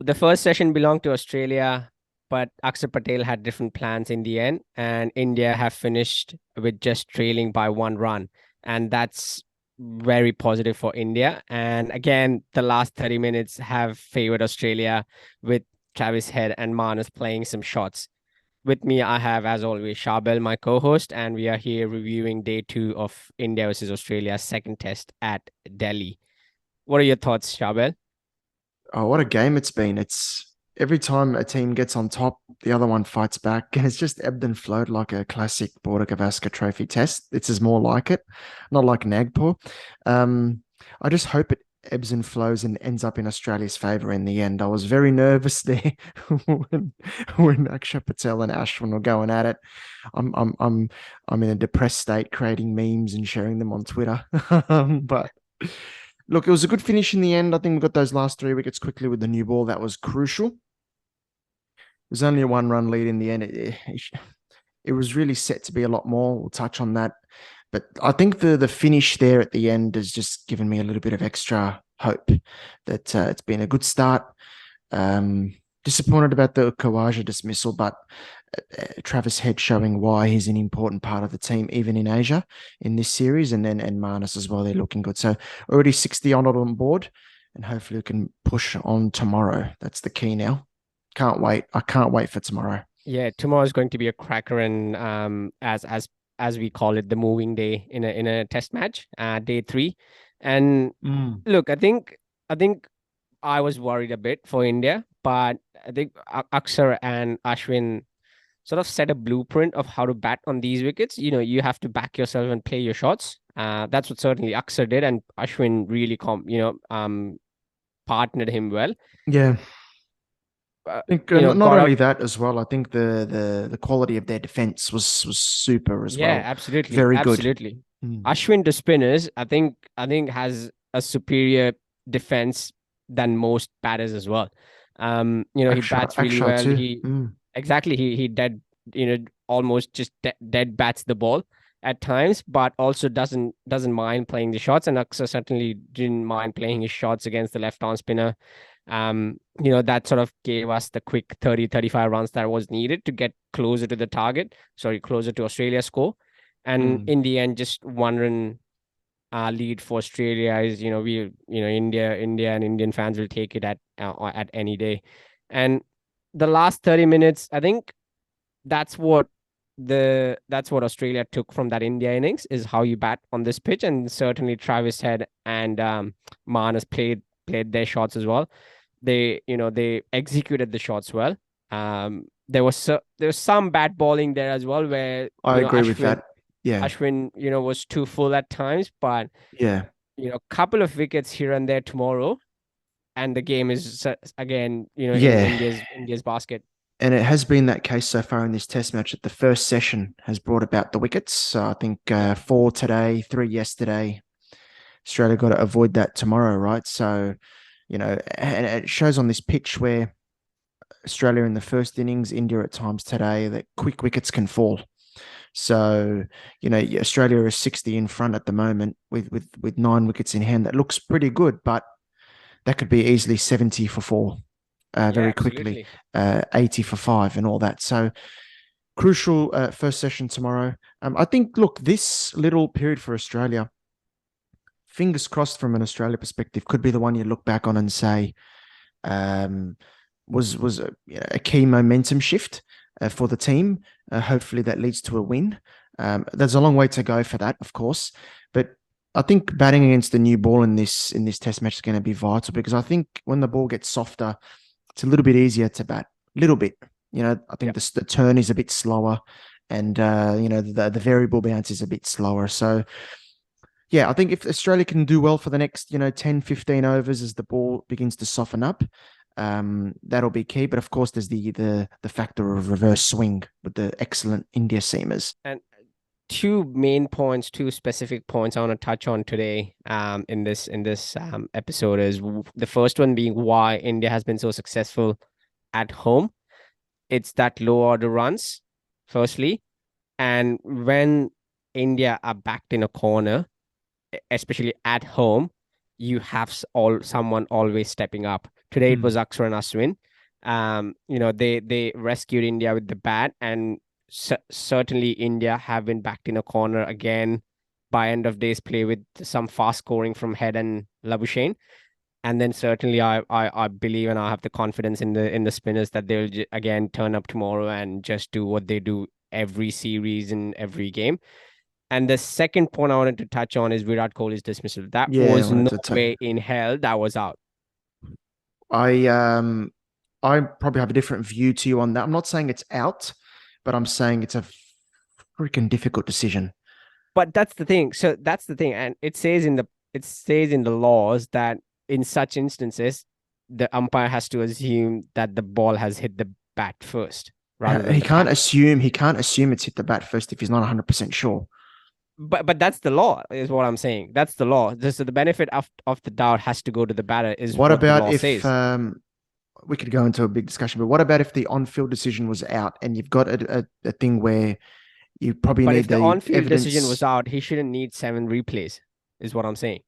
The first session belonged to Australia, but Akshar Patel had different plans in the end, and India have finished with just trailing by 1 run. And that's very positive for India. And again, the last 30 minutes have favored Australia with Travis Head and Manas playing some shots. With me, I have, as always, Sharbel, my co host, and we are here reviewing day two of India versus Australia's second test at Delhi. What are your thoughts, Sharbel? Oh, what a game it's been. It's every time a team gets on top, the other one fights back, and it's just ebbed and flowed like a classic Border Gavaskar Trophy test. It's as more like it, not like Nagpur. Um, I just hope it ebbs and flows and ends up in Australia's favour in the end. I was very nervous there when Akshar Patel and Ashwin were going at it. I'm I'm I'm I'm in a depressed state, creating memes and sharing them on Twitter. But look, it was a good finish in the end. I think we got those last 3 wickets quickly with the new ball. That was crucial. It was only a 1 run lead in the end. It was really set to be a lot more. We'll touch on that. But I think the finish there at the end has just given me a little bit of extra hope that it's been a good start. Um, Disappointed about the Kawaja dismissal, but Travis Head showing why he's an important part of the team, even in Asia in this series, and then and Marnus as well. They're looking good. So already 60 on board, and hopefully we can push on tomorrow. That's the key now. Can't wait. I can't wait for tomorrow. Yeah, tomorrow is going to be a cracker, and as we call it, the moving day in a test match, day three. And Mm. look, I think I was worried a bit for India, but I think Akshar and Ashwin sort of set a blueprint of how to bat on these wickets. You have to back yourself and play your shots. That's what certainly Akshar did, and Ashwin really partnered him well. Yeah, I think not Got out. only that as well. I think the quality of their defense was super as Yeah, well. absolutely, Very good. absolutely. Mm. Ashwin to spinners, I think has a superior defense than most batters as well. He bats really Akshar well. too. He Mm. exactly he dead, almost just dead bats the ball at times, but also doesn't mind playing the shots. And Aksa certainly didn't mind playing his shots against the left arm spinner. That sort of gave us the quick 30-35 runs that was needed to get closer to the target, sorry, closer to Australia's score. And Mm. in the end, just 1 run lead for Australia is, India and Indian fans will take it at any day. And the last 30 minutes, I think that's what that's what Australia took from that India innings, is how you bat on this pitch. And certainly Travis Head and Manas played their shots as well. They executed the shots well. There was some bad bowling there as well, where I agree with Ashwin that. Yeah, Ashwin was too full at times, but yeah, couple of wickets here and there tomorrow, and the game is again in yeah. India's basket. And it has been that case so far in this test match that the first session has brought about the wickets. So I think four today, three yesterday. Australia got to avoid that tomorrow, right? So, and it shows on this pitch where Australia in the first innings, India at times today, that quick wickets can fall. So, Australia is 60 in front at the moment with 9 wickets in hand. That looks pretty good, but that could be easily 70 for four Yeah, very quickly, absolutely. 80 for five, and all that. So, crucial first session tomorrow. I think, look, this little period for Australia, fingers crossed from an Australia perspective, could be the one you look back on and say um, was a key momentum shift for the team. Hopefully, that leads to a win. There's a long way to go for that, of course, but I think batting against the new ball in this test match is going to be vital, because I think when the ball gets softer, it's a little bit easier to bat. Little bit, I think Yeah. the turn is a bit slower, and the variable bounce is a bit slower. So yeah, I think if Australia can do well for the next 10, 15 overs as the ball begins to soften up, that'll be key. But of course, there's the factor of reverse swing with the excellent India seamers. And two main points, two specific points I want to touch on today, in this episode, is the first one being why India has been so successful at home. It's that low order runs, firstly, and when India are backed in a corner, especially at home, you have someone always stepping up. Today it was Akshar and Ashwin. They rescued India with the bat, and certainly India have been backed in a corner again by end of days play with some fast scoring from Head and Labuschagne. And then certainly I believe and I have the confidence in the spinners that they'll again turn up tomorrow and just do what they do every series and every game. And the second point I wanted to touch on is Virat Kohli's dismissal. That Yeah, I was wanted no to tell you. way in hell that was out. I probably have a different view to you on that. I'm not saying it's out, but I'm saying it's a freaking difficult decision. But that's the thing. So that's the thing, and it says in the laws that in such instances, the umpire has to assume that the ball has hit the bat first rather than He the can't pad. assume he can't assume it's hit the bat first if he's not 100% sure. But that's the law, is what I'm saying. That's the law. So the benefit of the doubt has to go to the batter, is What what the about law if says. we could go into a big discussion, but what about if the on-field decision was out and you've got a thing where you probably But need if the the on-field decision was evidence? out, he shouldn't need 7 replays, is what I'm saying.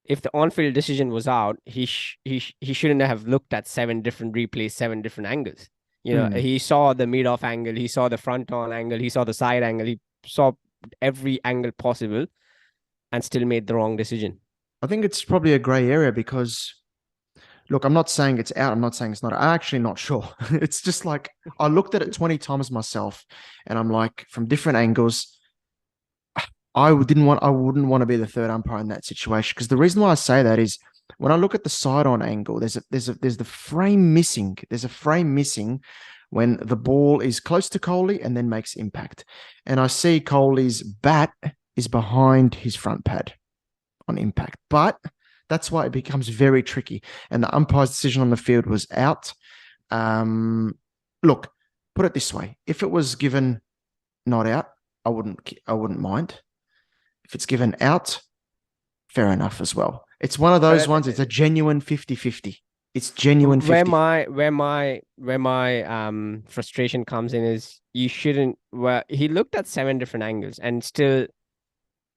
If the on-field decision was out, he shouldn't have looked at 7 different replays, 7 different angles. Hmm. He saw the mid-off angle, he saw the front-on angle, he saw the side angle, he saw every angle possible, and still made the wrong decision. I think it's probably a gray area because, look, I'm not saying it's out. I'm not saying it's not. I'm actually not sure. It's just like I looked at it 20 times myself and I'm like, from different angles, I wouldn't want to be the third umpire in that situation. Because the reason why I say that is when I look at the side on angle, there's the frame missing. There's a frame missing when the ball is close to Kohli and then makes impact. And I see Kohli's bat is behind his front pad on impact. But that's why it becomes very tricky. And the umpire's decision on the field was out. Look, put it this way: if it was given not out, I wouldn't mind. If it's given out, fair enough as well. It's one of those But ones. It's a genuine 50-50. It's genuine where 50. my frustration comes in is you shouldn't. Well, he looked at 7 different angles and still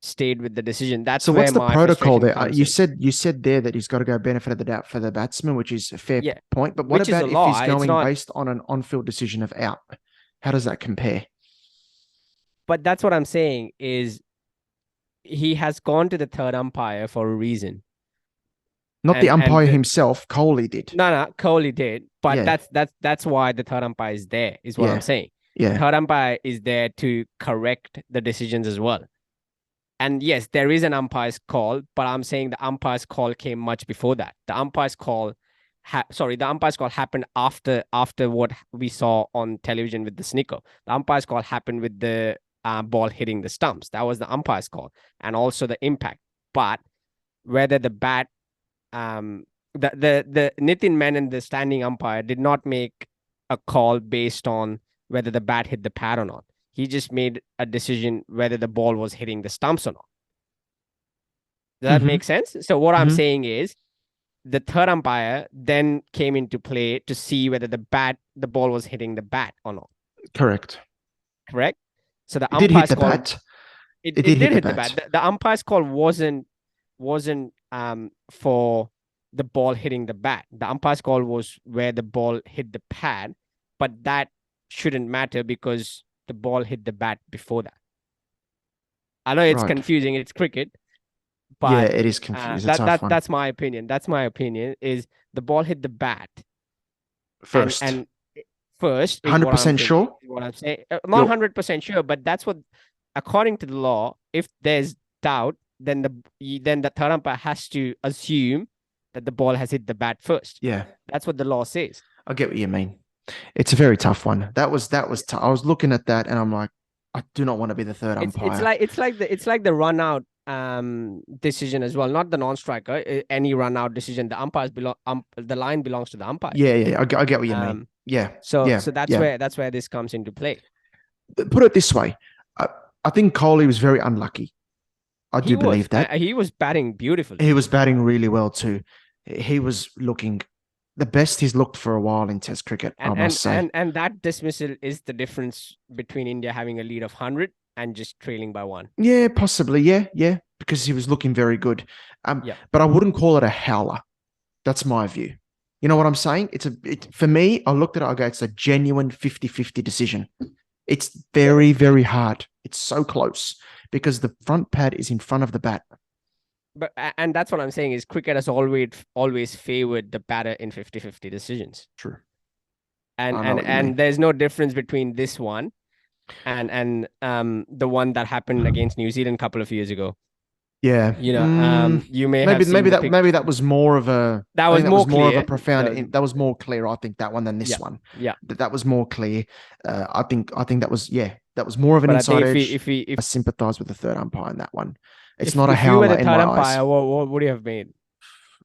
stayed with the decision. That's So where what's the my protocol frustration there? comes You in. said you said there that he's got to go benefit of the doubt for the batsman, which is a fair Yeah, point. But what which is a about if he's law. It's going not. based on an on-field decision of out? How does that compare? But that's what I'm saying is he has gone to the third umpire for a reason. Not the And umpire himself. Kohli did. no, Kohli did, but Yeah, that's why the third umpire is there, is what I'm yeah, saying. The yeah. third umpire is there to correct the decisions as well. And yes, there is an umpire's call, but I'm saying the umpire's call came much before that. The umpire's call happened after what we saw on television with the snicker. The umpire's call happened with the ball hitting the stumps. That was the umpire's call, and also the impact. But whether the bat, the Nitin Menon, the standing umpire, did not make a call based on whether the bat hit the pad or not. He just made a decision whether the ball was hitting the stumps or not. Does that Mm-hmm. make sense? So what I'm Mm-hmm. saying is the third umpire then came into play to see whether the ball was hitting the bat or not. Correct. Correct? So the It did hit umpire's the call, bat. it, It did it hit did the hit the bat. bat. The umpire's call wasn't for the ball hitting the bat. The umpire's call was where the ball hit the pad, but that shouldn't matter because the ball hit the bat before that. I know it's Right. confusing. It's cricket, Yeah, but it is confused. It's a that tough that one. that's my opinion. That's my opinion. Is the ball hit the bat and First, and first is what I'm 100% thinking. sure. Is what I'm saying. I'm not You're 100% sure, but that's what, according to the law, if there's doubt, then the third umpire has to assume that the ball has hit the bat first. yeah. That's what the law says. I get what you mean. It's a very tough one. That was tough. I was looking at that and I'm like, I do not want to be the third It's umpire. like the run out decision as well, not the non-striker. Any run out decision, the line belongs to the umpire. Yeah, yeah. I get what you mean. Um, Yeah, so yeah, so that's yeah. where this comes into play. Put it this way. I, I think Kohli was very unlucky. I He do was believe that. he was batting beautifully. He was batting really well too. He was looking the best he's looked for a while in Test cricket, I And must and say. and and that dismissal is the difference between India having a lead of 100 and just trailing by one. Yeah, possibly. Yeah, yeah, because he was looking very good. Yeah. But I wouldn't call it a howler. That's my view. You know what I'm saying? For me, I looked at it, I go, it's a genuine 50-50 decision. It's very, very hard. It's so close because the front pad is in front of the bat. But and that's what I'm saying is cricket has always favored the batter in 50-50 decisions. True. And I know and what you and mean. there's no difference between this one and the one that happened against New Zealand a couple of years ago. Yeah. You may have Maybe seen the pic. that was more of a That I think was that was more more of a clear. profound that was more clear, I think, that one than Yeah, this one. yeah. That was more clear. I think that was that was more of an But I think inside if we edge. if we I if sympathize with the third umpire in that one. It's if not a if you were howler the in third my eyes. umpire, what would you have made?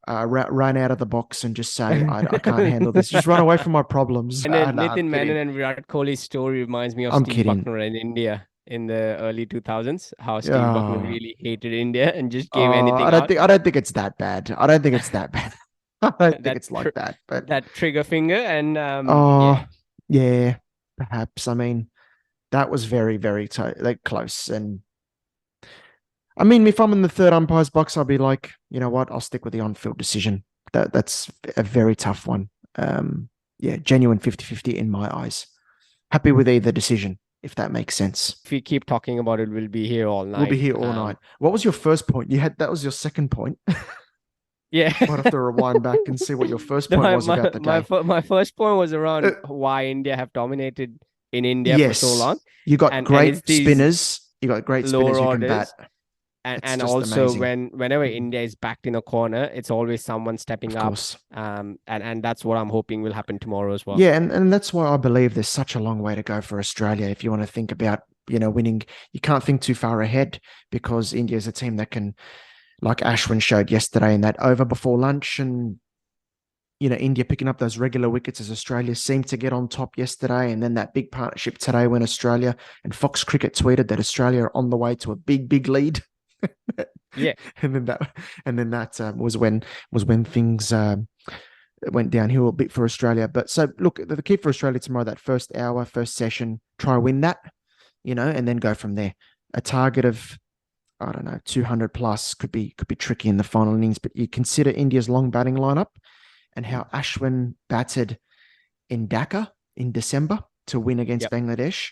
Run out of the box and just say, I can't handle this. Just run away from my problems. And then No, I'm Nitin kidding. Menon and Virat Kohli's story reminds me of I'm Steve kidding. Bucknor in India in the early 2000s. How Steve Bucknor Oh, really hated India and just gave anything out. I don't think it's that bad. I don't think it's that bad. I don't think That it's like that. But that trigger finger and yeah. oh, yeah, perhaps. I mean, that was very, very like close. And I mean, if I'm in the third umpire's box, I'll be like, you know what? I'll stick with the on-field decision. That's a very tough one. Yeah, genuine 50-50 in my eyes. Happy with either decision, if that makes sense. If we keep talking about it, we'll be here all We'll be night. here all night. What was your first point? That was your second point. Yeah. Might have to rewind back and see what your first point was about the day. My first point was Uh, around why India have dominated in India for so long, yes, you got and it's great these spinners. You got great spinners lower who can bat. orders, and It's and just also amazing. whenever India is backed in a corner, it's always someone stepping Of up. course. And that's what I'm hoping will happen tomorrow as well. Yeah, and that's why I believe there's such a long way to go for Australia. If you want to think about, winning, you can't think too far ahead because India is a team that can, like Ashwin showed yesterday in that over before lunch, and India picking up those regular wickets as Australia seemed to get on top yesterday, and then that big partnership today when Australia and Fox Cricket tweeted that Australia are on the way to a big, big lead. Yeah. and then that was when things went downhill a bit for Australia. But so look, the key for Australia tomorrow, that first hour, first session, try win that, and then go from there. A target of, I don't know, 200 plus could be tricky in the final innings. But you consider India's long batting lineup and how Ashwin batted in Dhaka in December to win against Yep. Bangladesh.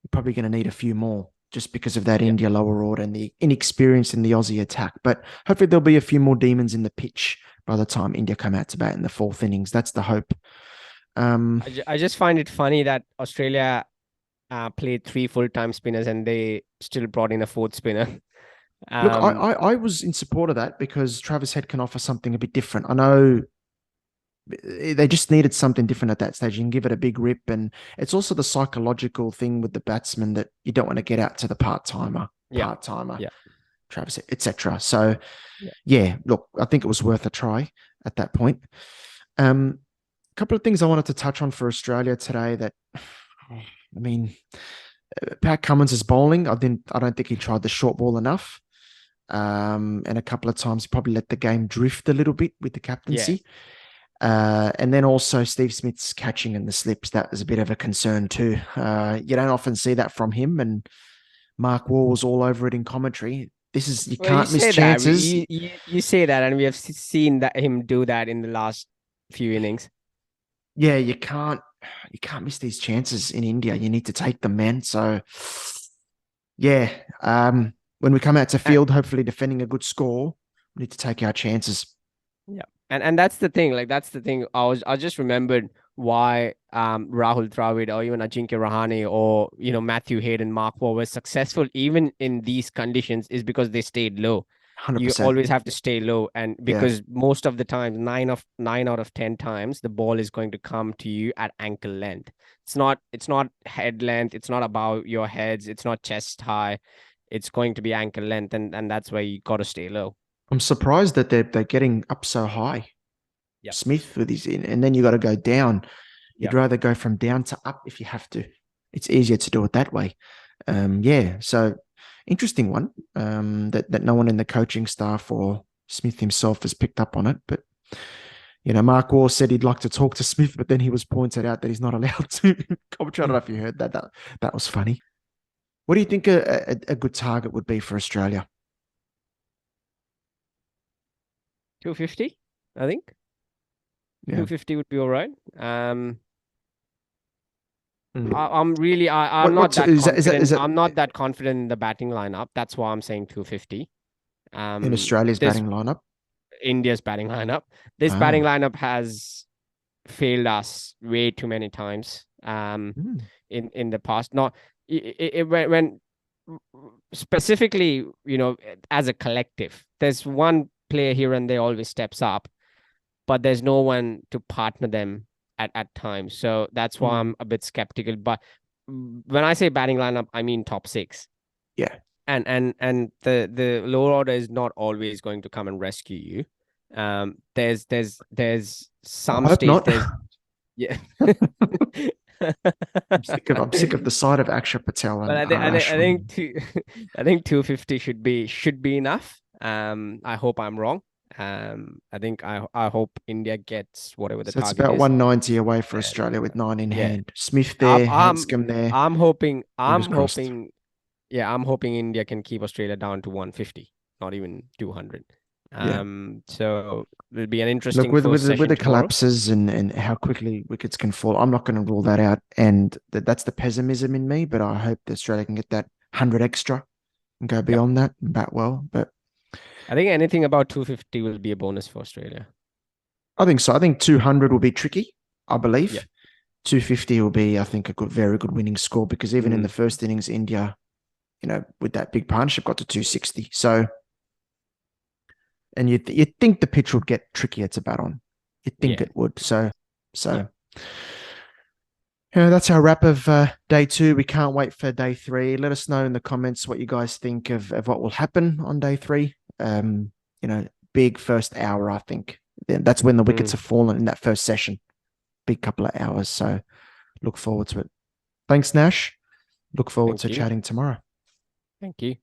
You're probably going to need a few more just because of that Yep. India lower order and the inexperience in the Aussie attack. But hopefully there'll be a few more demons in the pitch by the time India come out to bat in the fourth innings. That's the hope. I just find it funny that Australia played 3 full-time spinners and they still brought in a fourth spinner. Look, I was in support of that because Travis Head can offer something a bit different. I know they just needed something different at that stage. You can give it a big rip, and it's also the psychological thing with the batsman that you don't want to get out to the part timer, Yeah. Travis, etc. So, Yeah. yeah, look, I think it was worth a try at that point. A couple of things I wanted to touch on for Australia today. That, I mean, Pat Cummins is bowling. I don't think he tried the short ball enough. And a couple of times he probably let the game drift a little bit with the captaincy. And then also Steve Smith's catching in the slips. That was a bit of a concern too. You don't often see that from him. And Mark Wall was all over it in commentary. You Well, you can't miss say that. chances. You say that, and we have seen that him do that in the last few innings. Yeah, you can't miss these chances in India. You need to take them, man. So yeah, when we come out to And, field, hopefully defending a good score, we need to take our chances. yeah, and that's the thing. Like that's the thing. I just remembered why Rahul Dravid or even Ajinkya Rahane or Matthew Hayden, Mark Waugh were successful even in these conditions is because they stayed low. You 100%. always have to stay low, and Yeah. because most of the time, 9 out of 10 times, the ball is going to come to you at ankle length. It's not head length. It's not above your heads. It's not chest high. It's going to be ankle length, and that's why you got to stay low. I'm surprised that they're getting up so high. Yep. Smith with his in, and then you got to go down. You'd Yep. rather go from down to up if you have to. It's easier to do it that way. Yeah. So interesting one. That no one in the coaching staff or Smith himself has picked up on it. But Mark Waugh said he'd like to talk to Smith, but then he was pointed out that he's not allowed to. I don't know if you heard that. That was funny. What do you think a good target would be for Australia? 250, I think. Yeah. 250 would be all right. Mm. I'm What not what that is confident. that I'm not that confident in the batting lineup. That's why I'm saying 250. in Australia's This batting lineup? India's batting lineup. This batting Ah. lineup has failed us way too many times. Mm. In the past. Not when specifically, as a collective, there's one player here and there always steps up, but there's no one to partner them at times. So that's why Mm. I'm a bit skeptical. But when I say batting lineup, I mean top six. Yeah. And the lower order is not always going to come and rescue you. There's I some hope stage not. there's yeah. I'm sick of the sight of Akshay Patel But and I Ashwin. think I think 250 should be enough. I hope I'm wrong. I hope India gets whatever the So it's target about is. 190 away for And Australia with 9 in yeah, hand. Smith I'm there, I'm Hanscom there. I'm Fingers crossed. hoping I'm hoping India can keep Australia down to 150, not even 200. Yeah. So it'll be an Look, interesting with first with session the tomorrow. collapses and how quickly wickets can fall, I'm not going to rule that out. And that's the pessimism in me. But I hope that Australia can get that 100 extra and go Yep. beyond that and bat well. But I think anything about 250 will be a bonus for Australia. I think so. I think 200 will be tricky, I Yeah. believe. 250 will be, I think, a very good winning score because even in the Mm, first innings, India, with that big partnership got to 260. So, and you'd think the pitch would get trickier to bat on. You'd think yeah. it would. So, Yeah. so that's our wrap of day two. We can't wait for day three. Let us know in the comments what you guys think of what will happen on day three. Big first hour, I think. Then that's when the wickets Mm, have fallen in that first session. Big couple of hours. So look forward to it. Thanks, Nash. Look forward thank to you. chatting tomorrow. Thank you.